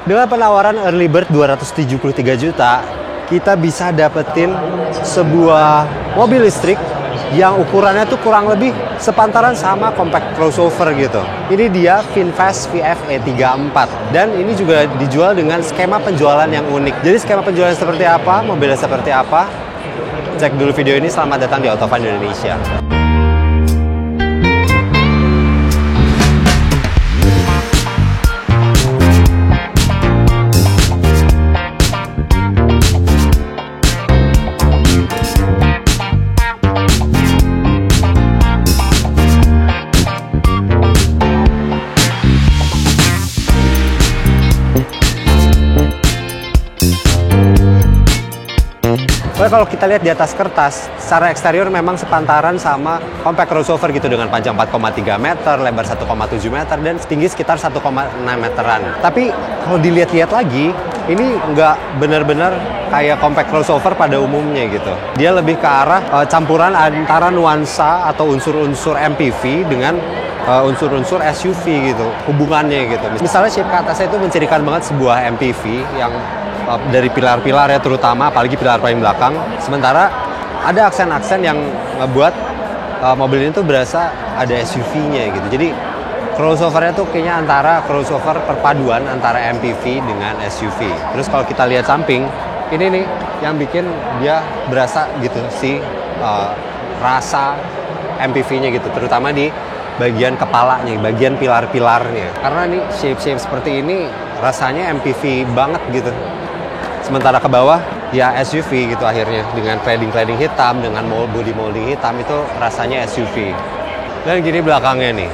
Dengan penawaran early bird 273 juta, kita bisa dapetin sebuah mobil listrik yang ukurannya tuh kurang lebih sepantaran sama compact crossover gitu. Ini dia VinFast VF E34 dan ini juga dijual dengan skema penjualan yang unik. Jadi skema penjualan seperti apa, mobilnya seperti apa? Cek dulu video ini. Selamat datang di Autofan Indonesia. Kalau kita lihat di atas kertas, secara eksterior memang sepantaran sama compact crossover gitu dengan panjang 4,3 meter, lebar 1,7 meter, dan tinggi sekitar 1,6 meteran. Tapi kalau dilihat-lihat lagi, ini nggak benar-benar kayak compact crossover pada umumnya gitu. Dia lebih ke arah campuran antara nuansa atau unsur-unsur MPV dengan unsur-unsur SUV gitu, hubungannya gitu. Misalnya shape ke atasnya itu mencirikan banget sebuah MPV yang dari pilar-pilar ya, terutama apalagi pilar paling belakang. Sementara ada aksen-aksen yang ngebuat mobil ini tuh berasa ada SUV-nya gitu. Jadi crossover-nya tuh kayaknya antara crossover perpaduan antara MPV dengan SUV. Terus kalau kita lihat samping, ini nih yang bikin dia berasa gitu si rasa MPV-nya gitu, terutama di bagian kepalanya, bagian pilar-pilarnya. Karena nih shape-shape seperti ini rasanya MPV banget gitu. Sementara ke bawah ya SUV gitu akhirnya, dengan cladding-cladding hitam, dengan body-molding hitam, itu rasanya SUV. Dan gini belakangnya nih.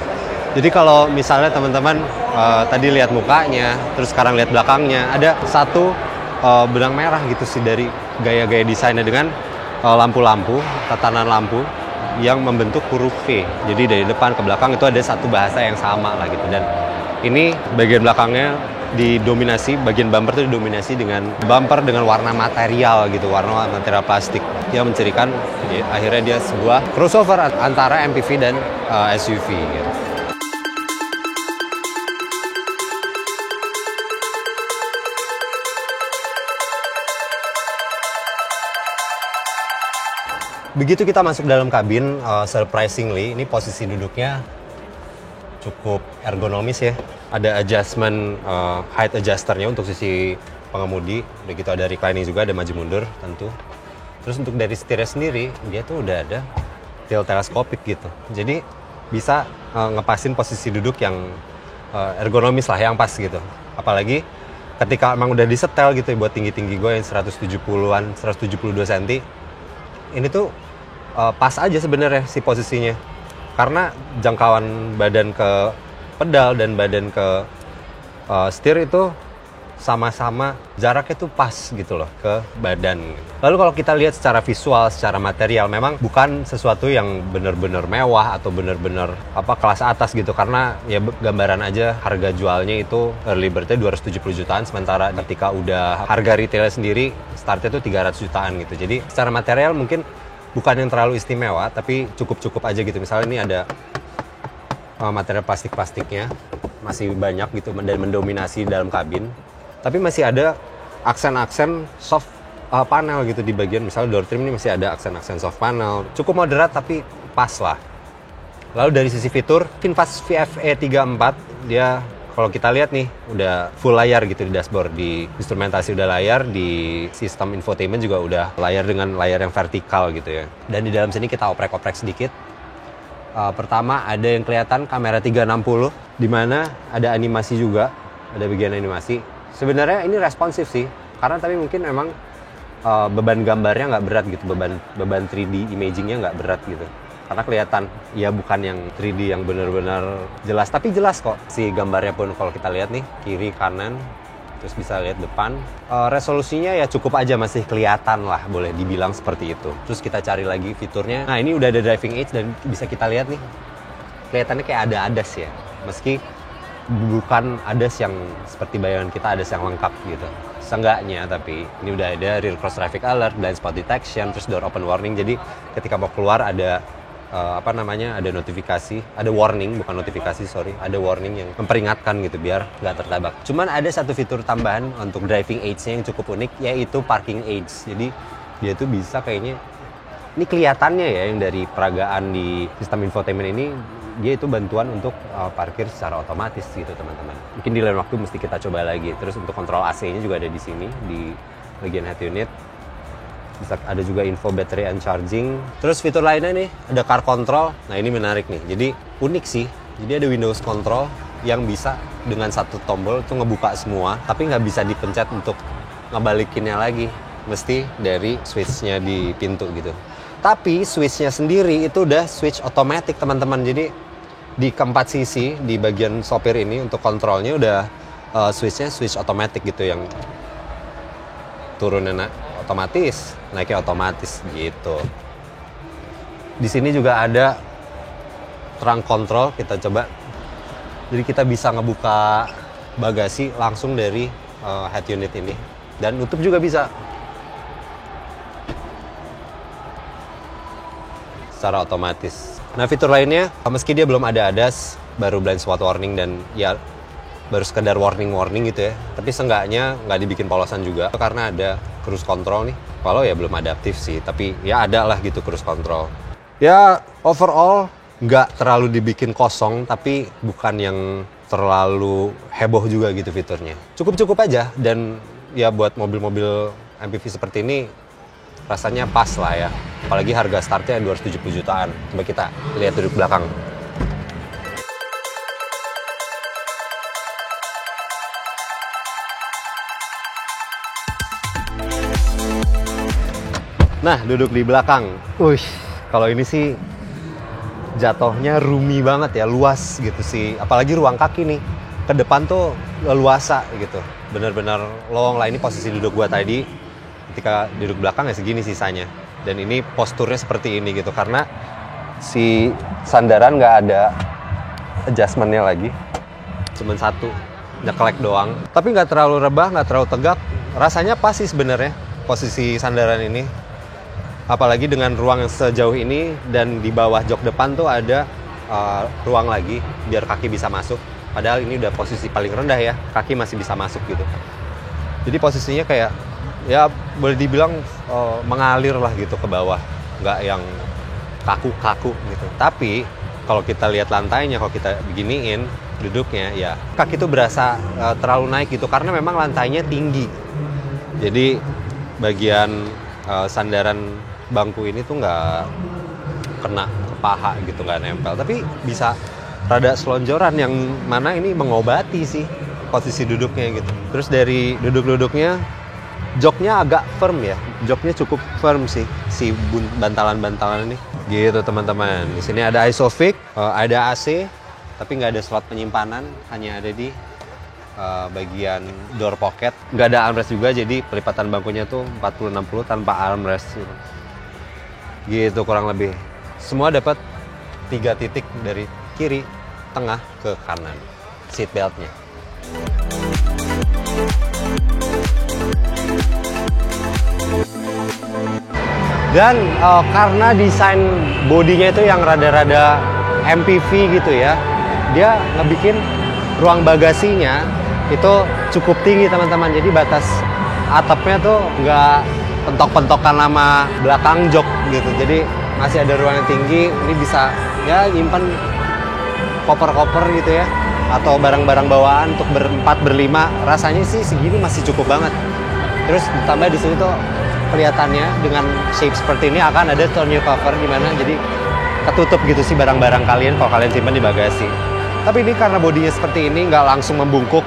Jadi kalau misalnya teman-teman tadi lihat mukanya, terus sekarang lihat belakangnya, ada satu benang merah gitu sih dari gaya-gaya desainnya dengan lampu-lampu, tatanan lampu yang membentuk huruf V. Jadi dari depan ke belakang itu ada satu bahasa yang sama lah gitu. Dan ini bagian belakangnya didominasi, bagian bumper itu didominasi dengan bumper dengan warna material gitu, warna material plastik yang mencirikan akhirnya dia sebuah crossover antara MPV dan SUV gitu. Begitu kita masuk dalam kabin, surprisingly ini posisi duduknya cukup ergonomis ya. Ada adjustment height adjusternya untuk sisi pengemudi. Udah gitu ada reclining juga, ada maju mundur tentu. Terus untuk dari setirnya sendiri, dia tuh udah ada tilt teleskopik gitu. Jadi bisa ngepasin posisi duduk yang ergonomis lah, yang pas gitu. Apalagi ketika emang udah disetel gitu ya, buat tinggi-tinggi gue yang 170-an, 172 cm. Ini tuh pas aja sebenarnya si posisinya. Karena jangkauan badan ke pedal dan badan ke setir itu sama-sama jaraknya tuh pas gitu loh ke badan. Lalu kalau kita lihat secara visual, secara material, memang bukan sesuatu yang benar-benar mewah atau benar-benar kelas atas gitu. Karena ya gambaran aja harga jualnya itu early bird-nya 270 jutaan, sementara ketika udah harga retailnya sendiri startnya tuh 300 jutaan gitu. Jadi secara material mungkin bukan yang terlalu istimewa, tapi cukup-cukup aja gitu. Misalnya ini ada material plastik-plastiknya masih banyak gitu dan mendominasi dalam kabin. Tapi masih ada aksen-aksen soft panel gitu di bagian, misalnya door trim ini masih ada aksen-aksen soft panel. Cukup moderat tapi pas lah. Lalu dari sisi fitur, VinFast VF E34 dia kalau kita lihat nih udah full layar gitu di dashboard, di instrumentasi udah layar, di sistem infotainment juga udah layar dengan layar yang vertikal gitu ya. Dan di dalam sini kita oprek-oprek sedikit. Pertama ada yang kelihatan kamera 360, di mana ada animasi juga, ada bagian animasi. Sebenarnya ini responsif sih, karena tapi mungkin memang beban gambarnya nggak berat gitu, beban 3D imagingnya nggak berat gitu. Karena kelihatan ya bukan yang 3D yang benar-benar jelas, tapi jelas kok si gambarnya pun kalau kita lihat nih kiri kanan, terus bisa lihat depan. Resolusinya ya cukup aja, masih kelihatan lah, boleh dibilang seperti itu. Terus kita cari lagi fiturnya. Nah ini udah ada driving aids dan bisa kita lihat nih, kelihatannya kayak ada ADAS ya, meski bukan ADAS yang seperti bayangan kita, ADAS yang lengkap gitu. Seenggaknya, tapi ini udah ada rear cross traffic alert, blind spot detection, terus door open warning. Jadi ketika mau keluar ada apa namanya, ada notifikasi, ada warning, bukan notifikasi, sorry, ada warning yang memperingatkan gitu biar nggak tertabrak. Cuman ada satu fitur tambahan untuk driving aids-nya yang cukup unik, yaitu parking aids. Jadi dia tuh bisa kayaknya, ini kelihatannya ya yang dari peragaan di sistem infotainment ini, dia itu bantuan untuk parkir secara otomatis gitu teman-teman. Mungkin di lain waktu mesti kita coba lagi. Terus untuk kontrol AC-nya juga ada di sini, di bagian head unit. Bisa ada juga info battery and charging. Terus fitur lainnya nih, ada car control. Nah ini menarik nih, jadi unik sih. Jadi ada Windows control yang bisa dengan satu tombol tuh ngebuka semua, tapi nggak bisa dipencet untuk ngebalikinnya lagi. Mesti dari switch-nya di pintu gitu. Tapi switch-nya sendiri itu udah switch otomatis teman-teman. Jadi di keempat sisi, di bagian sopir ini untuk kontrolnya udah switch-nya switch otomatis gitu, yang turunnya otomatis, naiknya otomatis gitu. Di sini juga ada trunk control, kita coba. Jadi kita bisa ngebuka bagasi langsung dari head unit ini, dan nutup juga bisa secara otomatis. Nah fitur lainnya, meski dia belum ada ADAS, baru blind spot warning dan ya baru sekedar warning gitu ya, tapi seenggaknya nggak dibikin polosan juga karena ada cruise control nih. Kalau ya belum adaptif sih, tapi ya ada lah gitu cruise control. Ya overall nggak terlalu dibikin kosong, tapi bukan yang terlalu heboh juga gitu fiturnya. Cukup aja, dan ya buat mobil-mobil MPV seperti ini rasanya pas lah ya. Apalagi harga startnya 270 jutaan. Coba kita lihat duduk belakang. Nah, duduk di belakang. Kalau ini sih jatuhnya roomy banget ya, luas gitu sih. Apalagi ruang kaki nih. Ke depan tuh leluasa gitu. Bener-bener lowong lah. Ini posisi duduk gua tadi. Ketika duduk belakang ya segini sisanya. Dan ini posturnya seperti ini gitu. Karena si sandaran nggak ada adjustment-nya lagi. Cuman satu, nyeklek doang. Tapi nggak terlalu rebah, nggak terlalu tegak. Rasanya pas sih sebenarnya posisi sandaran ini. Apalagi dengan ruang yang sejauh ini, dan di bawah jok depan tuh ada ruang lagi biar kaki bisa masuk. Padahal ini udah posisi paling rendah ya, kaki masih bisa masuk gitu. Jadi posisinya kayak ya boleh dibilang mengalir lah gitu ke bawah, nggak yang kaku-kaku gitu. Tapi kalau kita lihat lantainya, kalau kita beginiin duduknya, ya kaki tuh berasa terlalu naik gitu karena memang lantainya tinggi. Jadi bagian sandaran bangku ini tuh nggak kena ke paha gitu, nggak nempel, tapi bisa rada selonjoran, yang mana ini mengobati sih posisi duduknya gitu. Terus dari duduk-duduknya, joknya agak firm ya, joknya cukup firm sih, si bantalan-bantalan ini gitu teman-teman. Di sini ada ISOFIX, ada AC, tapi nggak ada slot penyimpanan, hanya ada di bagian door pocket. Nggak ada armrest juga, jadi pelipatan bangkunya tuh 40-60 tanpa armrest gitu kurang lebih. Semua dapat 3 titik dari kiri, tengah ke kanan seat beltnya. Dan karena desain bodinya itu yang rada-rada MPV gitu ya, dia ngebikin ruang bagasinya itu cukup tinggi teman-teman. Jadi batas atapnya tuh nggak pentok-pentokan sama belakang jok gitu. Jadi masih ada ruang yang tinggi. Ini bisa ya nyimpan koper-koper gitu ya, atau barang-barang bawaan untuk berempat berlima. Rasanya sih segini masih cukup banget. Terus ditambah di sini tuh kelihatannya dengan shape seperti ini akan ada tonneau cover, di mana jadi ketutup gitu sih barang-barang kalian kalau kalian simpan di bagasi. Tapi ini karena bodinya seperti ini, nggak langsung membungkuk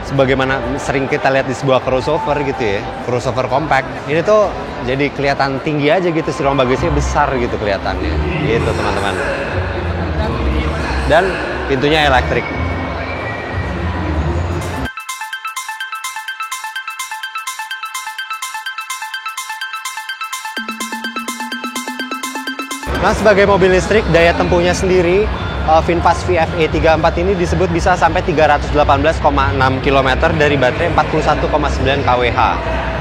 sebagaimana sering kita lihat di sebuah crossover gitu ya, crossover compact. Ini tuh jadi kelihatan tinggi aja gitu, si ruang bagasinya besar gitu kelihatannya gitu teman-teman. Dan pintunya elektrik. Nah, sebagai mobil listrik, daya tempuhnya sendiri, VinFast VF-e 34 ini disebut bisa sampai 318,6 km dari baterai 41,9 kWh.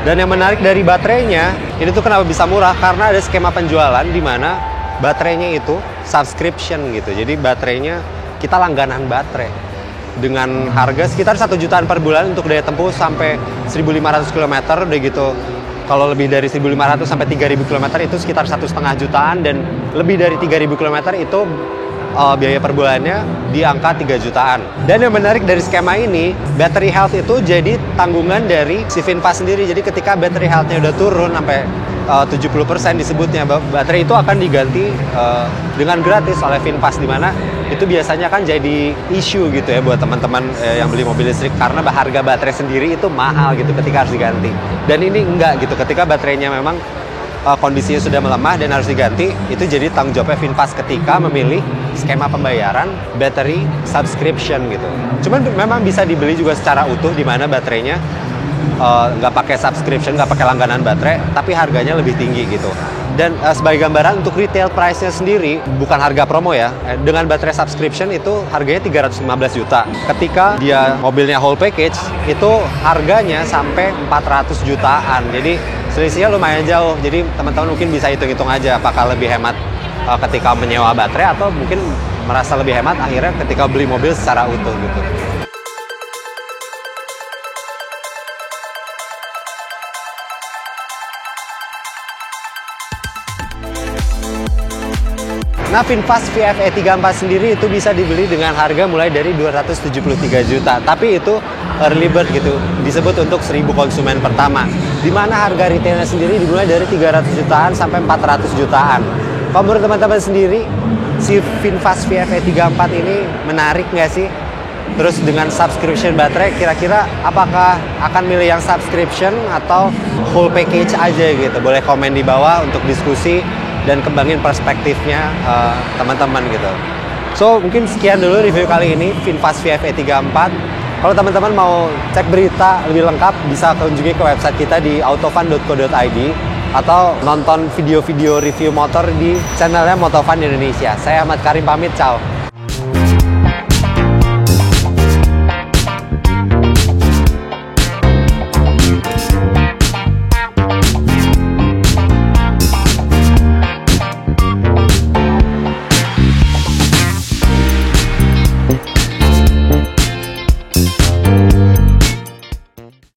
Dan yang menarik dari baterainya, ini tuh kenapa bisa murah? Karena ada skema penjualan di mana baterainya itu subscription gitu. Jadi baterainya kita langganan baterai dengan harga sekitar 1 jutaan per bulan untuk daya tempuh sampai 1.500 km. Udah gitu kalau lebih dari 1.500 sampai 3.000 km itu sekitar 1,5 jutaan, dan lebih dari 3.000 km itu biaya per bulannya di angka 3 jutaan. Dan yang menarik dari skema ini, battery health itu jadi tanggungan dari si VinFast sendiri. Jadi ketika battery health-nya udah turun sampai 70% disebutnya, baterai itu akan diganti dengan gratis oleh VinFast, di mana itu biasanya kan jadi isu gitu ya buat teman-teman yang beli mobil listrik, karena harga baterai sendiri itu mahal gitu ketika harus diganti. Dan ini enggak gitu, ketika baterainya memang kondisinya sudah melemah dan harus diganti, itu jadi tanggung jawabnya VinFast ketika memilih skema pembayaran battery subscription gitu. Cuman memang bisa dibeli juga secara utuh, di mana baterainya nggak pakai subscription, nggak pakai langganan baterai, tapi harganya lebih tinggi gitu. Dan sebagai gambaran untuk retail price-nya sendiri, bukan harga promo ya, dengan baterai subscription itu harganya 315 juta. Ketika dia mobilnya whole package, itu harganya sampai 400 jutaan. Jadi selisihnya lumayan jauh. Jadi teman-teman mungkin bisa hitung-hitung aja apakah lebih hemat ketika menyewa baterai, atau mungkin merasa lebih hemat akhirnya ketika beli mobil secara utuh gitu. Nah, VinFast VF E34 sendiri itu bisa dibeli dengan harga mulai dari 273 juta. Tapi itu early bird gitu, disebut untuk 1.000 konsumen pertama. Di mana harga retailnya sendiri dimulai dari 300 jutaan sampai 400 jutaan. Kalau menurut teman-teman sendiri, si VinFast VF E34 ini menarik nggak sih? Terus dengan subscription baterai, kira-kira apakah akan milih yang subscription atau whole package aja gitu? Boleh komen di bawah untuk diskusi dan kembangin perspektifnya teman-teman gitu. So, mungkin sekian dulu review kali ini VinFast VF E34. Kalau teman-teman mau cek berita lebih lengkap, bisa kunjungi ke website kita di autofun.co.id atau nonton video-video review motor di channelnya Motofun Indonesia. Saya Ahmad Karim pamit, ciao.